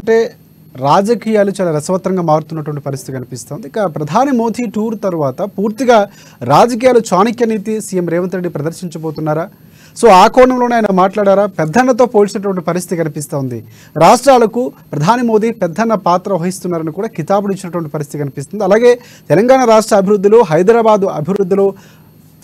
అంటే రాజకీయాలు చాలా రసవత్తరంగా మారుతున్నటువంటి పరిస్థితి కనిపిస్తుంది. ఇక ప్రధాని మోదీ టూర్ తర్వాత పూర్తిగా రాజకీయాలు చాణక్య నీతి సీఎం రేవంత్ రెడ్డి ప్రదర్శించబోతున్నారా? సో ఆ కోణంలోనే ఆయన మాట్లాడారా? పెద్దన్నతో పోల్చినటువంటి పరిస్థితి కనిపిస్తోంది. రాష్ట్రాలకు ప్రధాని మోదీ పెద్దన్న పాత్ర వహిస్తున్నారని కూడా కితాబులు ఇచ్చినటువంటి పరిస్థితి కనిపిస్తుంది. అలాగే తెలంగాణ రాష్ట్ర అభివృద్ధిలో, హైదరాబాదు అభివృద్ధిలో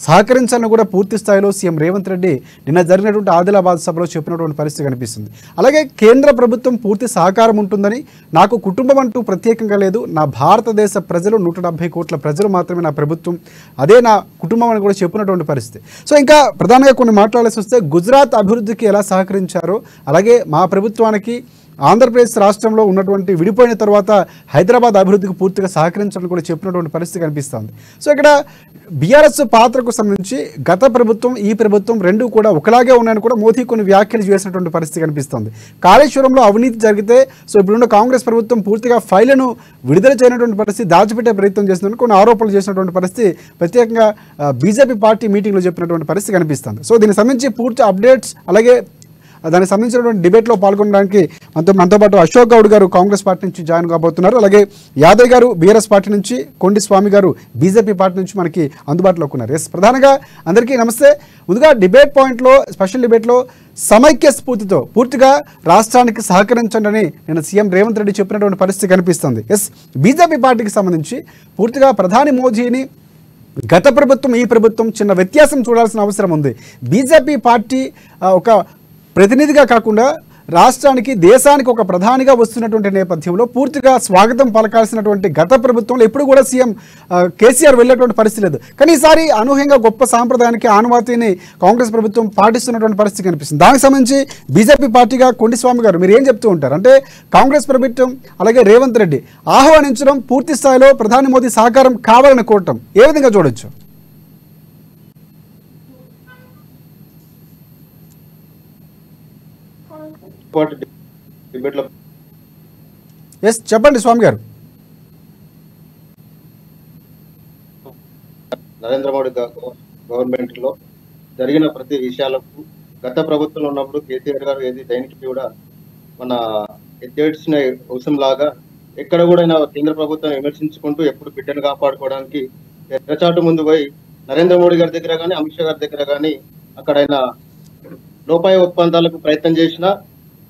సహకరించాలని కూడా పూర్తి స్థాయిలో సీఎం రేవంత్ రెడ్డి నిన్న జరిగినటువంటి ఆదిలాబాద్ సభలో చెప్పినటువంటి పరిస్థితి కనిపిస్తుంది. అలాగే కేంద్ర ప్రభుత్వం పూర్తి సహకారం ఉంటుందని, నాకు కుటుంబం అంటూ ప్రత్యేకంగా లేదు, నా భారతదేశ ప్రజలు 170 కోట్ల ప్రజలు మాత్రమే నా ప్రభుత్వం, అదే నా కుటుంబం అని కూడా చెప్పినటువంటి పరిస్థితి. సో ఇంకా ప్రధానంగా కొన్ని మాట్లాడాల్సి వస్తే గుజరాత్ అభివృద్ధికి ఎలా సహకరించారో, అలాగే మా ప్రభుత్వానికి ఆంధ్రప్రదేశ్ రాష్ట్రంలో ఉన్నటువంటి విడిపోయిన తర్వాత హైదరాబాద్ అభివృద్ధికి పూర్తిగా సహకరించాలని కూడా చెప్పినటువంటి పరిస్థితి కనిపిస్తుంది. సో ఇక్కడ బీఆర్ఎస్ పాత్రకు సంబంధించి గత ప్రభుత్వం, ఈ ప్రభుత్వం రెండు కూడా ఒకలాగే ఉన్నాయని కూడా మోదీ కొన్ని వ్యాఖ్యలు చేసినటువంటి పరిస్థితి కనిపిస్తుంది. కాళేశ్వరంలో అవినీతి జరిగితే సో ఇప్పుడున్న కాంగ్రెస్ ప్రభుత్వం పూర్తిగా ఫైళ్లను విడుదల చేయనటువంటి పరిస్థితి, దాచిపెట్టే ప్రయత్నం చేస్తున్న కొన్ని ఆరోపణలు చేసినటువంటి పరిస్థితి ప్రత్యేకంగా బీజేపీ పార్టీ మీటింగ్లో చెప్పినటువంటి పరిస్థితి కనిపిస్తుంది. సో దీనికి సంబంధించి పూర్తి అప్డేట్స్, అలాగే దానికి సంబంధించినటువంటి డిబేట్లో పాల్గొనడానికి మనతో పాటు అశోక్ గౌడ్ గారు కాంగ్రెస్ పార్టీ నుంచి జాయిన్ కాబోతున్నారు. అలాగే యాదవ్ గారు బీఆర్ఎస్ పార్టీ నుంచి, కొండి స్వామి గారు బీజేపీ పార్టీ నుంచి మనకి అందుబాటులోకి ఉన్నారు. ప్రధానంగా అందరికీ నమస్తే. ముందుగా డిబేట్ పాయింట్లో, స్పెషల్ డిబేట్లో సమైక్య స్ఫూర్తితో పూర్తిగా రాష్ట్రానికి సహకరించండి అని నేను సీఎం రేవంత్ రెడ్డి చెప్పినటువంటి పరిస్థితి కనిపిస్తుంది. బీజేపీ పార్టీకి సంబంధించి పూర్తిగా ప్రధాని మోదీని గత ప్రభుత్వం, ఈ ప్రభుత్వం చిన్న వ్యత్యాసం చూడాల్సిన అవసరం ఉంది. బీజేపీ పార్టీ ఒక ప్రతినిధిగా కాకుండా రాష్ట్రానికి, దేశానికి ఒక ప్రధానిగా వస్తున్నటువంటి నేపథ్యంలో పూర్తిగా స్వాగతం పలకాల్సినటువంటి గత ప్రభుత్వంలో ఎప్పుడు కూడా సీఎం కేసీఆర్ వెళ్ళేటువంటి పరిస్థితి లేదు. కానీ ఈసారి అనూహ్యంగా గొప్ప సాంప్రదాయానికి, ఆనవాతిని కాంగ్రెస్ ప్రభుత్వం పాటిస్తున్నటువంటి పరిస్థితి కనిపిస్తుంది. దానికి సంబంధించి బీజేపీ పార్టీగా కొండిస్వామి గారు మీరు ఏం చెప్తూ ఉంటారు? అంటే కాంగ్రెస్ ప్రభుత్వం అలాగే రేవంత్ రెడ్డి ఆహ్వానించడం, పూర్తి స్థాయిలో ప్రధాని మోదీ సహకారం కావాలని కోరటం ఏ విధంగా చూడొచ్చు? చెప్పండి స్వామి గారు. నరేంద్ర మోడీ గవర్నమెంట్ లో జరిగిన ప్రతి విషయాలకు గత ప్రభుత్వంలో ఉన్నప్పుడు కేసీఆర్ గారు ఏది దేనికి కూడా మన ఎత్తేడ్చిన అవసరం లాగా ఎక్కడ కూడా కేంద్ర ప్రభుత్వం విమర్శించుకుంటూ ఎప్పుడు బిడ్డను కాపాడుకోవడానికి తెరచాటు ముందు పోయి నరేంద్ర మోడీ గారి దగ్గర కానీ, అమిత్ షా గారి దగ్గర కానీ అక్కడ లోపాయ ఒప్పందాలకు ప్రయత్నం చేసిన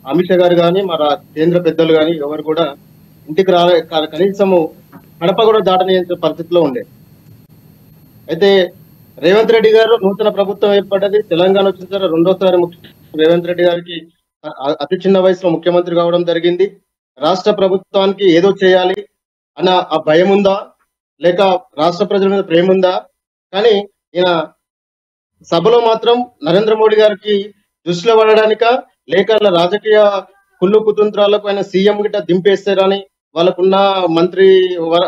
అమిత్ షా గారు కానీ, మన కేంద్ర పెద్దలు కానీ ఎవరు కూడా ఇంటికి కనీసము కడప కూడా దాటని పరిస్థితిలో ఉండే. అయితే రేవంత్ రెడ్డి గారు నూతన ప్రభుత్వం ఏర్పడ్డది, తెలంగాణ వచ్చిన తర్వాత రెండోసారి రేవంత్ రెడ్డి గారికి అతి చిన్న వయసులో ముఖ్యమంత్రి కావడం జరిగింది. రాష్ట్ర ప్రభుత్వానికి ఏదో చేయాలి అన్న ఆ భయం ఉందా, లేక రాష్ట్ర ప్రజల మీద ప్రేమ ఉందా? కానీ ఈయన సభలో మాత్రం నరేంద్ర మోడీ గారికి దృష్టిలో పడడానిక, లేక రాజకీయ కుళ్ళు కుతంత్రాలకు ఆయన సీఎం గిట్ట దింపేస్తారని, వాళ్ళకున్న మంత్రి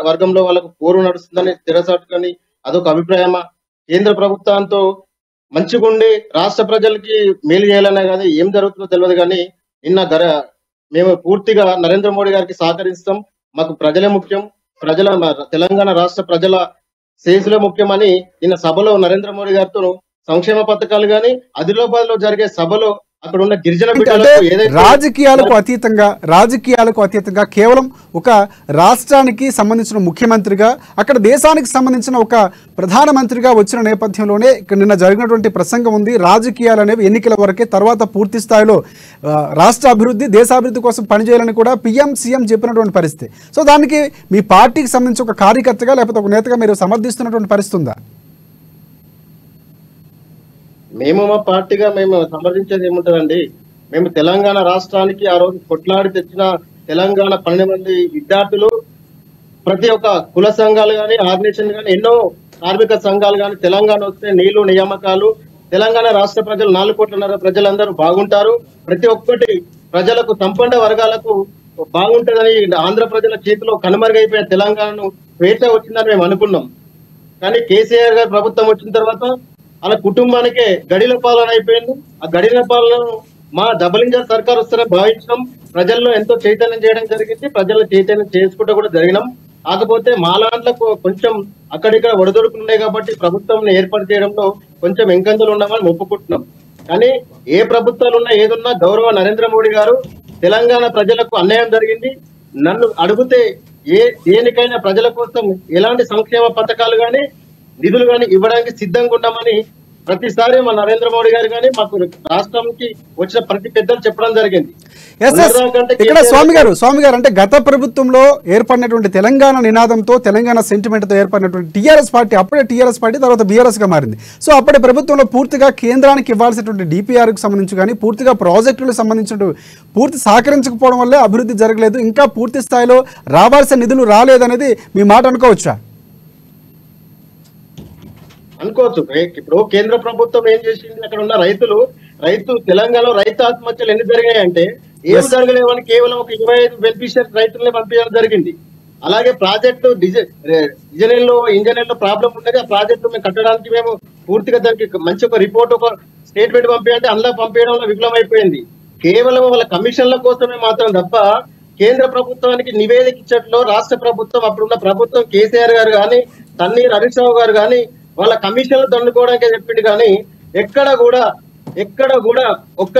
వర్గంలో వాళ్ళకు పోరు నడుస్తుందని తెరసాటుకని అదొక అభిప్రాయమా? కేంద్ర ప్రభుత్వంతో మంచిగుండి రాష్ట్ర ప్రజలకి మేలు చేయాలనే కానీ ఏం జరుగుతుందో తెలియదు. కానీ మేము పూర్తిగా నరేంద్ర మోడీ గారికి సహకరిస్తాం, మాకు ప్రజలే ముఖ్యం, తెలంగాణ రాష్ట్ర ప్రజల శ్రేయస్సులే ముఖ్యమని నిన్న సభలో నరేంద్ర మోడీ గారితో సంక్షేమ పథకాలు కానీ ఆదిలాబాద్ లో జరిగే సభలో అక్కడ ఉన్న గిరిజన రాజకీయాలకు అతీతంగా కేవలం ఒక రాష్ట్రానికి సంబంధించిన ముఖ్యమంత్రిగా, అక్కడ దేశానికి సంబంధించిన ఒక ప్రధానమంత్రిగా వచ్చిన నేపథ్యంలోనే నిన్న జరిగినటువంటి ప్రసంగం ఉంది. రాజకీయాలు అనేవి ఎన్నికల వరకే, తర్వాత పూర్తి స్థాయిలో రాష్ట్ర అభివృద్ధి, దేశాభివృద్ధి కోసం పనిచేయాలని కూడా పిఎం సీఎం చెప్పినటువంటి పరిస్థితి. సో దానికి మీ పార్టీకి సంబంధించి ఒక కార్యకర్తగా లేకపోతే ఒక నేతగా మీరు సమర్థిస్తున్నటువంటి పరిస్థితి ఉందా? మేము మా పార్టీగా మేము సమర్థించేది ఏముంటదండి? మేము తెలంగాణ రాష్ట్రానికి ఆ రోజు కొట్లాడి తెచ్చిన తెలంగాణ 12 మంది విద్యార్థులు, ప్రతి ఒక్క కుల సంఘాలు కానీ, ఆర్గనైజేషన్ కానీ, ఎన్నో కార్మిక సంఘాలు కానీ, తెలంగాణ వస్తే నీళ్లు, నియామకాలు, తెలంగాణ రాష్ట్ర ప్రజలు 4 కోట్ల ప్రజలందరూ బాగుంటారు, ప్రతి ఒక్కటి ప్రజలకు, సంపన్న వర్గాలకు బాగుంటుందని ఆంధ్ర ప్రజల చేతిలో కనుమరుగైపోయిన తెలంగాణను స్వేచ్ఛ వచ్చిందని మేము అనుకున్నాం. కానీ కేసీఆర్ గారి ప్రభుత్వం వచ్చిన తర్వాత అలా కుటుంబానికే గడిల పాలన అయిపోయింది. ఆ గడిల పాలన మా డబుల్ ఇంజన్ సర్కార్ వస్తేనే భావించడం, ప్రజల్లో ఎంతో చైతన్యం చేయడం జరిగింది, ప్రజల్లో చైతన్యం చేసుకుంటూ కూడా జరిగినాం. కాకపోతే మా లాంట్లకు కొంచెం అక్కడిక్కడ ఒడదొడుకున్నాయి కాబట్టి ప్రభుత్వం ఏర్పాటు చేయడంలో కొంచెం ఎంకందులు ఉన్నామని ఒప్పుకుంటున్నాం. కానీ ఏ ప్రభుత్వాలు ఉన్నా ఏదున్నా గౌరవ నరేంద్ర మోడీ గారు తెలంగాణ ప్రజలకు అన్యాయం జరిగింది, నన్ను అడిగితే దేనికైనా ప్రజల కోసం ఎలాంటి సంక్షేమ పథకాలు కానీ నిధులు కానీ ఇవ్వడానికి సిద్ధంగా ఉన్నామని ప్రతిసారి మన నరేంద్ర మోడీ గారు కానీ మాకు రాష్ట్రంకి వచ్చిన ప్రతి పెద్దలు చెప్పడం జరిగింది. ఇక్కడ స్వామి గారు అంటే గత ప్రభుత్వంలో ఏర్పడినటువంటి తెలంగాణ నినాదంతో తెలంగాణ సెంటిమెంట్ తో ఏర్పడినటువంటి టీఆర్ఎస్ పార్టీ, అప్పుడే టీఆర్ఎస్ పార్టీ తర్వాత బీఆర్ఎస్ గా మారింది. సో అప్పటి ప్రభుత్వంలో పూర్తిగా కేంద్రానికి ఇవ్వాల్సినటువంటి డిపిఆర్ కు సంబంధించి కానీ పూర్తిగా ప్రాజెక్టులకు సంబంధించిన పూర్తి సహకరించకపోవడం వల్లే అభివృద్ధి జరగలేదు, ఇంకా పూర్తి స్థాయిలో రావాల్సిన నిధులు రాలేదనేది మీ మాట అనుకోవచ్చా? అనుకోవచ్చు. ఇప్పుడు కేంద్ర ప్రభుత్వం ఏం చేసింది, అక్కడ ఉన్న రైతు తెలంగాణలో రైతు ఆత్మహత్యలు ఎన్ని జరిగాయంటే ఏం జరగలేవని కేవలం ఒక 25 బెనిఫిషియరీ రైతులనే పంపించడం జరిగింది. అలాగే ప్రాజెక్టు ఇంజనీర్ లో ప్రాబ్లం ఉన్నది, ఆ ప్రాజెక్టు మేము కట్టడానికి మేము పూర్తిగా దానికి మంచి ఒక రిపోర్ట్ ఒక స్టేట్మెంట్ పంపించాలంటే అందులో పంపించడంలో విఫలమైపోయింది. కేవలం వాళ్ళ కమిషన్ల కోసమే మాత్రం తప్ప కేంద్ర ప్రభుత్వానికి నివేదిక ఇచ్చట్లో రాష్ట్ర ప్రభుత్వం అప్పుడున్న ప్రభుత్వం కేసీఆర్ గారు కానీ తన్నీర్ హరీష్ రావు గారు కానీ వాళ్ళ కమిషన్లు దండుకోవడానికి చెప్పింది, కానీ ఎక్కడ కూడా ఒక్క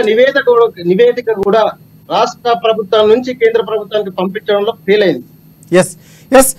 నివేదిక కూడా రాష్ట్ర ప్రభుత్వం నుంచి కేంద్ర ప్రభుత్వానికి పంపించడంలో ఫెయిల్ అయింది. ఎస్